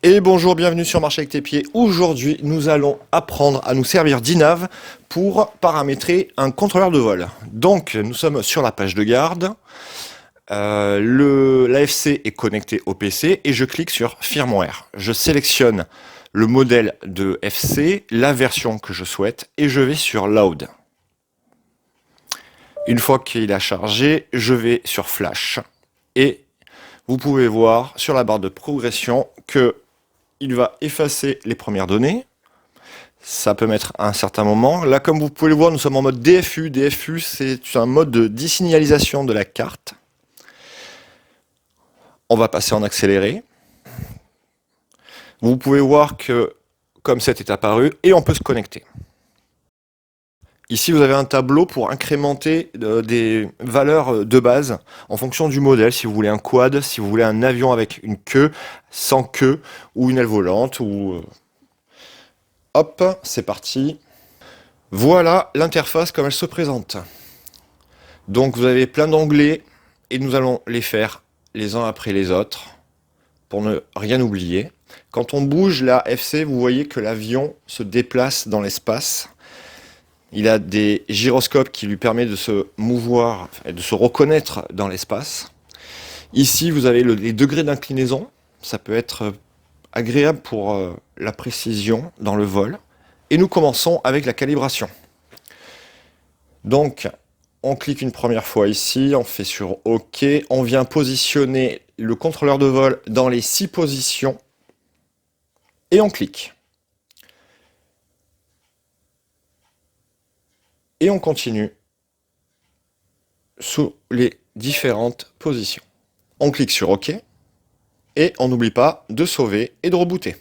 Et bonjour, bienvenue sur Marche avec tes pieds. Aujourd'hui, nous allons apprendre à nous servir d'INAV pour paramétrer un contrôleur de vol. Donc, nous sommes sur la page de garde. L'AFC est connecté au PC et je clique sur Firmware. Je sélectionne le modèle de FC, la version que je souhaite et je vais sur Load. Une fois qu'il a chargé, je vais sur Flash et vous pouvez voir sur la barre de progression que il va effacer les premières données. Ça peut mettre un certain moment. Là, comme vous pouvez le voir, nous sommes en mode DFU. DFU, c'est un mode de désignalisation de la carte. On va passer en accéléré. Vous pouvez voir que comme c'est est apparu et on peut se connecter. Ici, vous avez un tableau pour incrémenter des valeurs de base en fonction du modèle. Si vous voulez un quad, si vous voulez un avion avec une queue, sans queue, ou une aile volante, ou... Hop, c'est parti. Voilà l'interface comme elle se présente. Donc vous avez plein d'onglets et nous allons les faire les uns après les autres pour ne rien oublier. Quand on bouge la FC, vous voyez que l'avion se déplace dans l'espace. Il a des gyroscopes qui lui permettent de se mouvoir et de se reconnaître dans l'espace. Ici, vous avez les degrés d'inclinaison. Ça peut être agréable pour la précision dans le vol. Et nous commençons avec la calibration. Donc, on clique une première fois ici, on fait sur OK. On vient positionner le contrôleur de vol dans les 6 positions. Et on clique. Et on continue sous les différentes positions. On clique sur OK. Et on n'oublie pas de sauver et de rebooter.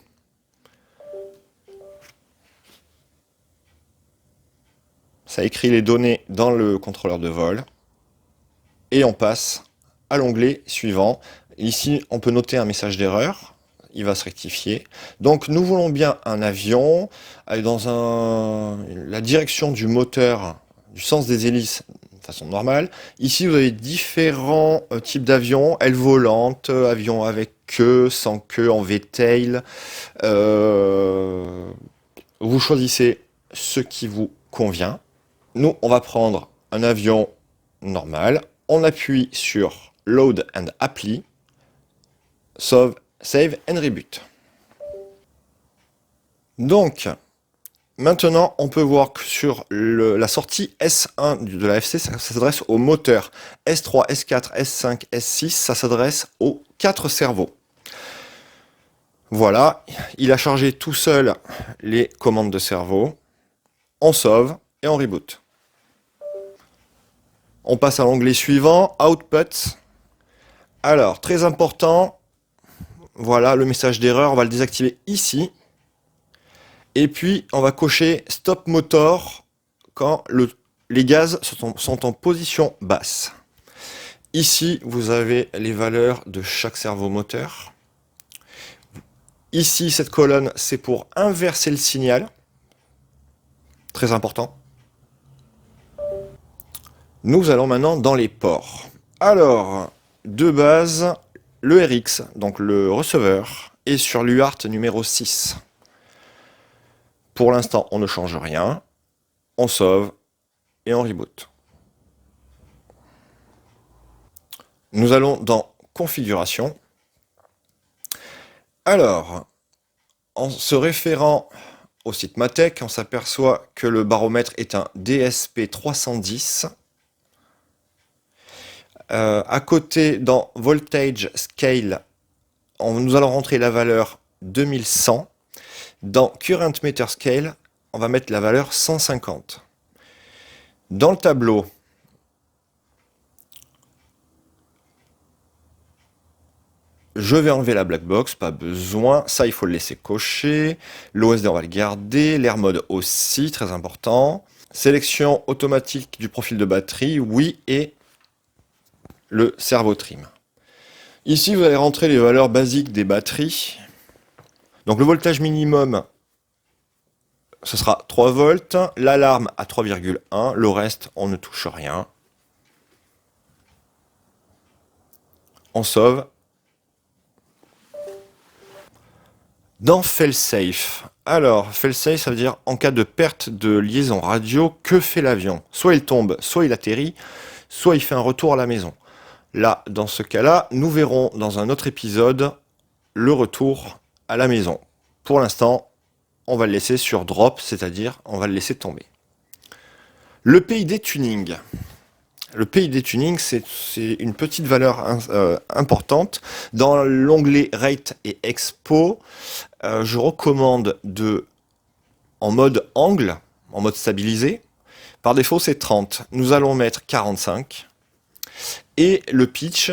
Ça écrit les données dans le contrôleur de vol. Et on passe à l'onglet suivant. Ici, on peut noter un message d'erreur. Il va se rectifier. Donc, nous voulons bien un avion dans la direction du moteur, du sens des hélices, de façon normale. Ici, vous avez différents types d'avions. Aile volante, avion avec queue, sans queue, en V-tail. Vous choisissez ce qui vous convient. Nous, on va prendre un avion normal. On appuie sur Load and Apply, Save and Reboot. Donc, maintenant, on peut voir que sur la sortie S1 de la FC, ça s'adresse au moteur. S3, S4, S5, S6, ça s'adresse aux 4 cerveaux. Voilà, il a chargé tout seul les commandes de cerveau. On sauve et on reboot. On passe à l'onglet suivant, Output. Alors, très important, voilà le message d'erreur, on va le désactiver ici. Et puis, on va cocher Stop Motor quand les gaz sont en position basse. Ici, vous avez les valeurs de chaque servomoteur. Ici, cette colonne, c'est pour inverser le signal. Très important. Nous allons maintenant dans les ports. Alors, de base, le RX, donc le receveur, est sur l'UART numéro 6. Pour l'instant, on ne change rien. On sauve et on reboot. Nous allons dans Configuration. Alors, en se référant au site Matech, on s'aperçoit que le baromètre est un DSP 310. À côté, dans Voltage Scale, nous allons rentrer la valeur 2100. Dans Current Meter Scale, on va mettre la valeur 150. Dans le tableau, je vais enlever la black box, pas besoin. Ça, il faut le laisser cocher. L'OSD, on va le garder. L'air mode aussi, très important. Sélection automatique du profil de batterie, oui, et le servo trim. Ici, vous allez rentrer les valeurs basiques des batteries. Donc le voltage minimum, ce sera 3 volts. L'alarme à 3,1. Le reste, on ne touche rien. On sauve. Dans failsafe. Alors, failsafe, ça veut dire en cas de perte de liaison radio, que fait l'avion? Soit il tombe, soit il atterrit, soit il fait un retour à la maison. Là, dans ce cas-là, nous verrons dans un autre épisode le retour à la maison. Pour l'instant, on va le laisser sur drop, c'est-à-dire on va le laisser tomber. Le PID tuning. Le PID tuning, c'est une petite valeur importante. Dans l'onglet Rate et Expo, je recommande en mode angle, en mode stabilisé. Par défaut, c'est 30. Nous allons mettre 45. Et le pitch,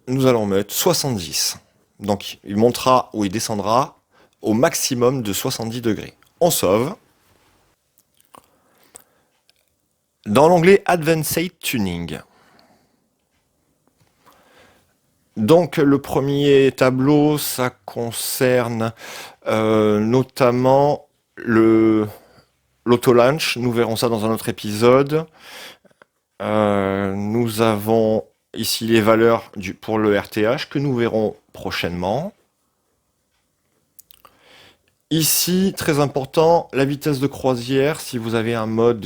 nous allons mettre 70. Donc, il montera ou il descendra au maximum de 70 degrés. On sauve. Dans l'onglet Advanced Tuning. Donc le premier tableau, ça concerne notamment l'auto-launch. Nous verrons ça dans un autre épisode. Nous avons ici les valeurs pour le RTH que nous verrons prochainement. Ici, très important, la vitesse de croisière, si vous avez un mode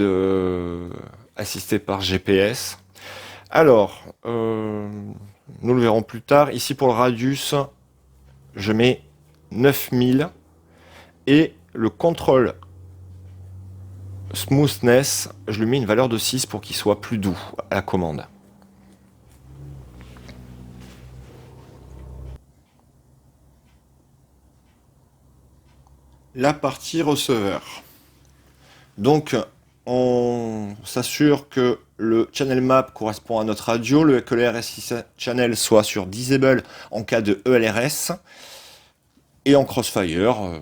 assisté par GPS. Alors, nous le verrons plus tard. Ici, pour le radius, je mets 9000. Et le contrôle smoothness, je lui mets une valeur de 6 pour qu'il soit plus doux à la commande. La partie receveur. Donc, on s'assure que le channel map correspond à notre radio, que le RSI channel soit sur disable en cas de ELRS et en crossfire.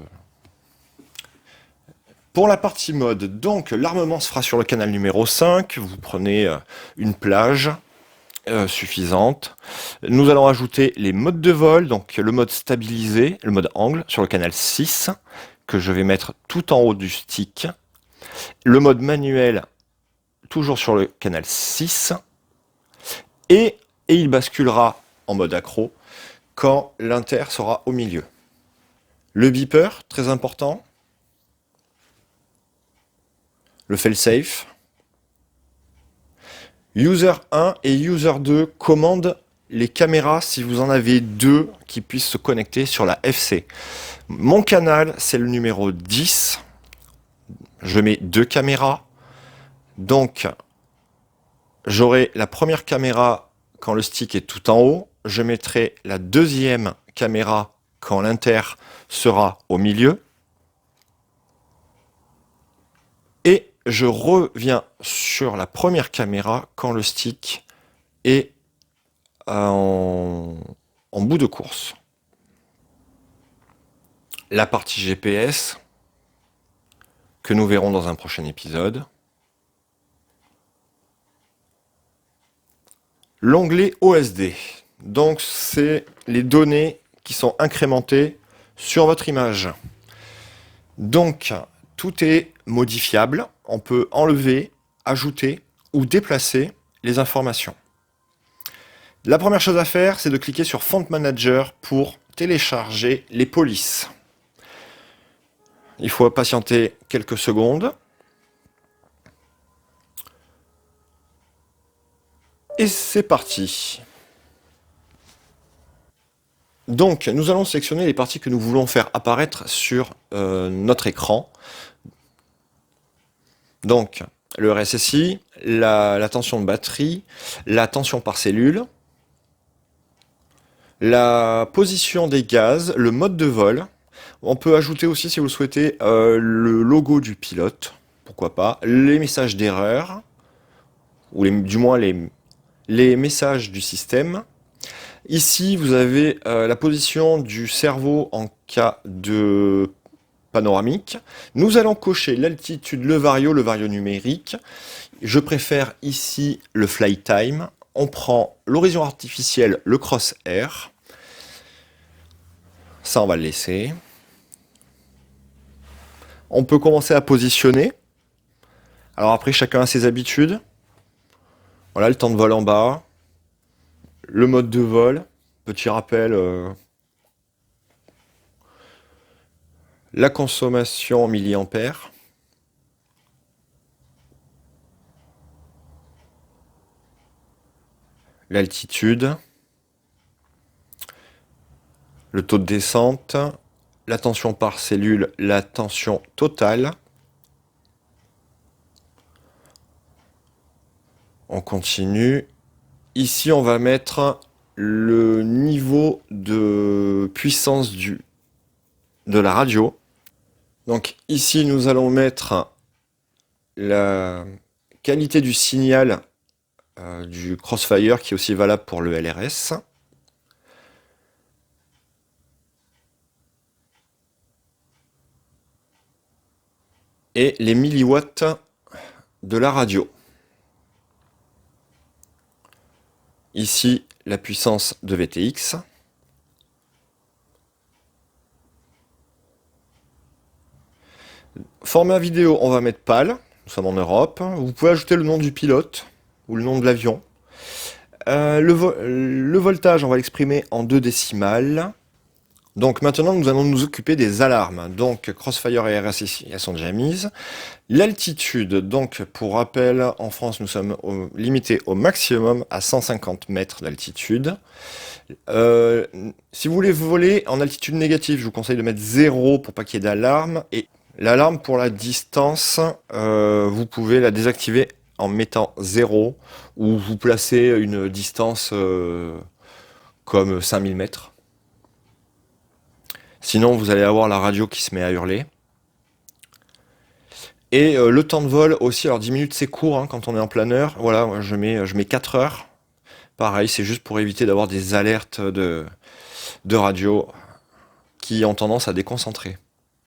Pour la partie mode, donc l'armement se fera sur le canal numéro 5. Vous prenez une plage suffisante. Nous allons ajouter les modes de vol, donc le mode stabilisé, le mode angle sur le canal 6 que je vais mettre tout en haut du stick. Le mode manuel, toujours sur le canal 6. Et il basculera en mode accro quand l'inter sera au milieu. Le beeper, très important. Le failsafe. User 1 et User 2 commandent les caméras si vous en avez deux qui puissent se connecter sur la FC. Mon canal, c'est le numéro 10. Je mets deux caméras. Donc, j'aurai la première caméra quand le stick est tout en haut. Je mettrai la deuxième caméra quand l'inter sera au milieu. Et je reviens sur la première caméra quand le stick est en bout de course. La partie GPS, que nous verrons dans un prochain épisode. L'onglet OSD. Donc, c'est les données qui sont incrémentées sur votre image. Donc, tout est modifiable. On peut enlever, ajouter ou déplacer les informations. La première chose à faire, c'est de cliquer sur Font Manager pour télécharger les polices. Il faut patienter quelques secondes. Et c'est parti. Donc, nous allons sélectionner les parties que nous voulons faire apparaître sur notre écran. Donc, le RSSI, la tension de batterie, la tension par cellule, la position des gaz, le mode de vol. On peut ajouter aussi, si vous le souhaitez, le logo du pilote, pourquoi pas, les messages d'erreur, ou du moins les messages du système. Ici, vous avez la position du cerveau en cas de panoramique. Nous allons cocher l'altitude, le vario numérique. Je préfère ici le flight time. On prend l'horizon artificiel, le cross-air. Ça, on va le laisser. On peut commencer à positionner. Alors après, chacun a ses habitudes. Voilà, le temps de vol en bas. Le mode de vol. Petit rappel. la consommation en milliampères, l'altitude, le taux de descente, la tension par cellule, la tension totale. On continue. Ici, on va mettre le niveau de puissance de la radio. Donc ici, nous allons mettre la qualité du signal du Crossfire, qui est aussi valable pour le LRS. Et les milliwatts de la radio. Ici, la puissance de VTX. Format vidéo, on va mettre PAL. Nous sommes en Europe. Vous pouvez ajouter le nom du pilote ou le nom de l'avion. Le voltage, on va l'exprimer en 2 décimales. Donc maintenant, nous allons nous occuper des alarmes. Donc Crossfire et RSSI, elles sont déjà mises. L'altitude, donc pour rappel, en France, nous sommes limités au maximum à 150 mètres d'altitude. Si vous voulez voler en altitude négative, je vous conseille de mettre 0 pour pas qu'il y ait d'alarme. Et l'alarme pour la distance, vous pouvez la désactiver en mettant 0, ou vous placez une distance comme 5000 mètres. Sinon, vous allez avoir la radio qui se met à hurler. Et le temps de vol aussi, alors 10 minutes c'est court hein, quand on est en planeur. Voilà, moi, je mets 4 heures. Pareil, c'est juste pour éviter d'avoir des alertes de radio qui ont tendance à déconcentrer.